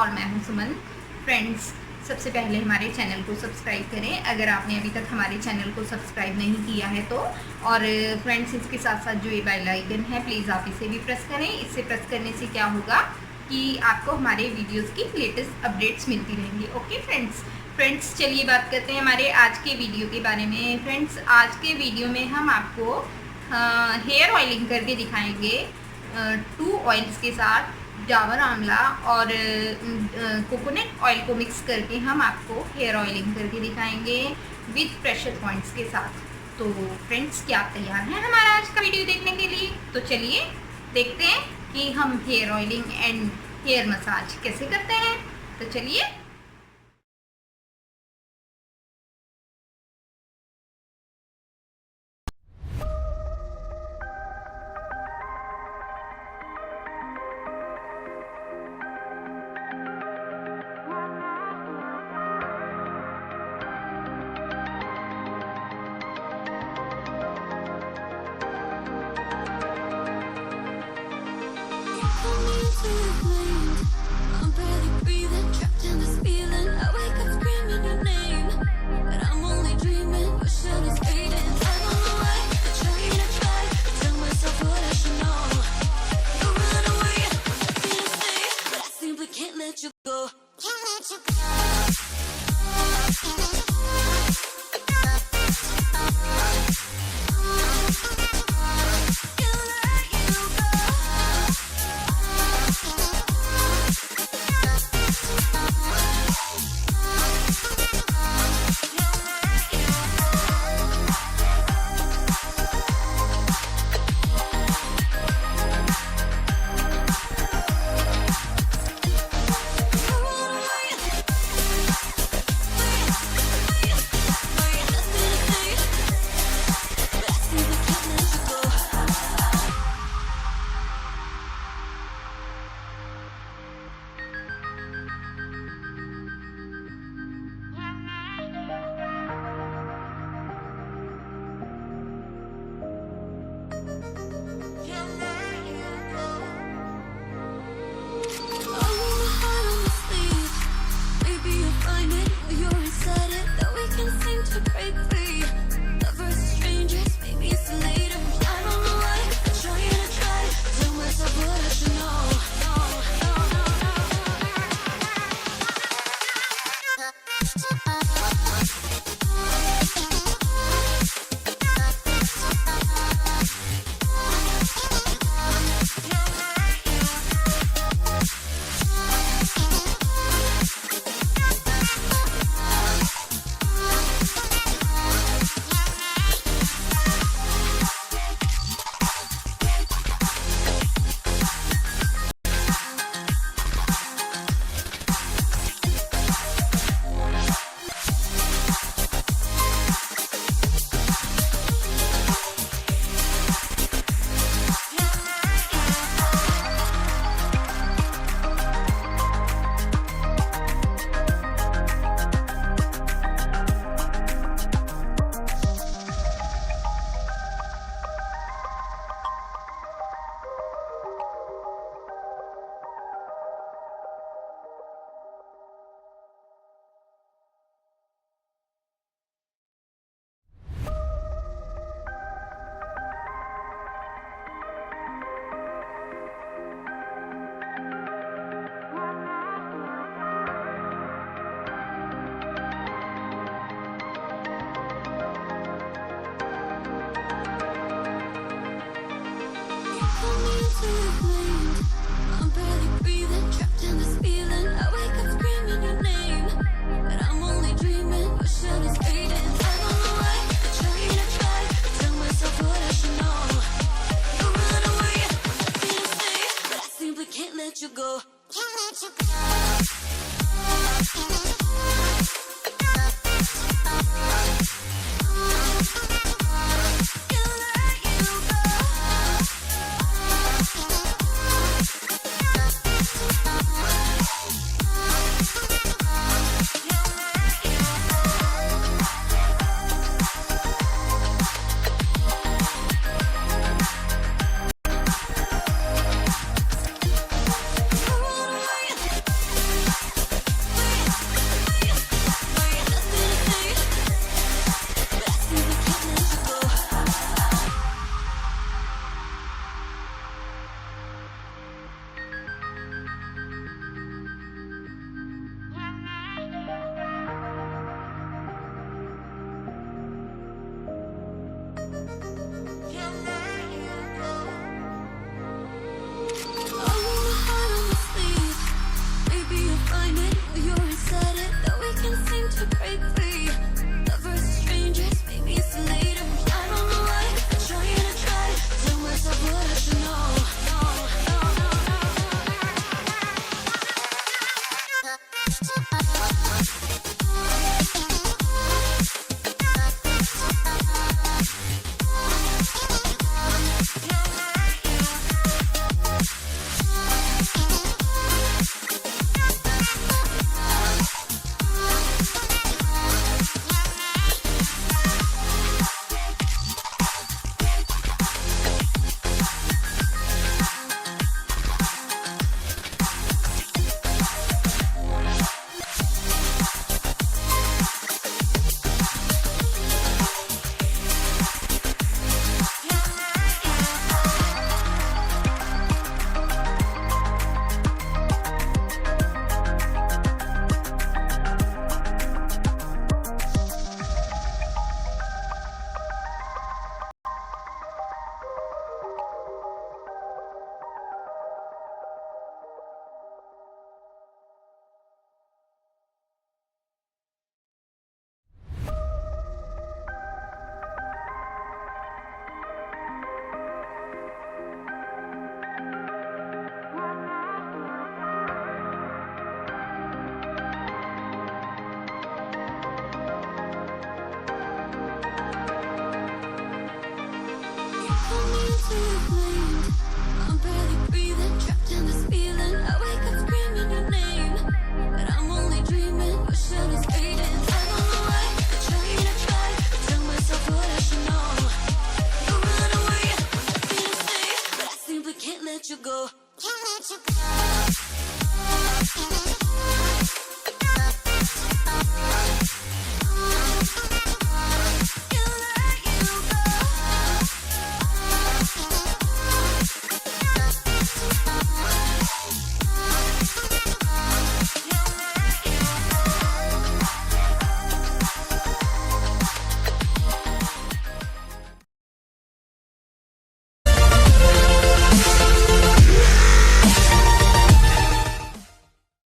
और मैं हूं सुमन। फ्रेंड्स, सबसे पहले हमारे चैनल को सब्सक्राइब करें अगर आपने अभी तक हमारे चैनल को सब्सक्राइब नहीं किया है तो। और फ्रेंड्स, इसके साथ साथ जो ये बेल आइकन है प्लीज़ आप इसे भी प्रेस करें। इसे प्रेस करने से क्या होगा कि आपको हमारे वीडियोस की लेटेस्ट अपडेट्स मिलती रहेंगी। ओके फ्रेंड्स, चलिए बात करते हैं हमारे आज के वीडियो के बारे में। फ्रेंड्स, आज के वीडियो में हम आपको हेयर ऑयलिंग करके दिखाएंगे 2 ऑयल्स के साथ, डाबर आंवला और कोकोनट ऑयल को मिक्स करके हम आपको हेयर ऑयलिंग करके दिखाएंगे विद प्रेशर पॉइंट्स के साथ। तो फ्रेंड्स, क्या आप तैयार हैं हमारा आज का वीडियो देखने के लिए? तो चलिए देखते हैं कि हम hair oiling and hair massage कैसे करते हैं। तो चलिए। I'm barely breathing, trapped in this feeling. I wake up screaming your name, but I'm only dreaming. Your shadow's fading. I don't know why. I'm trying to tell myself what I should know. You run away, nothing to say, but I simply can't let you go. Can't let you go. I'm barely breathing, trapped in this feeling. I wake up screaming your name, but I'm only dreaming. Your shadow's fading. I don't know why. I'm trying to tell myself what I should know. You run away, nothing to say, but I simply can't let you go. Can't let you go. Can't let you go. sleep.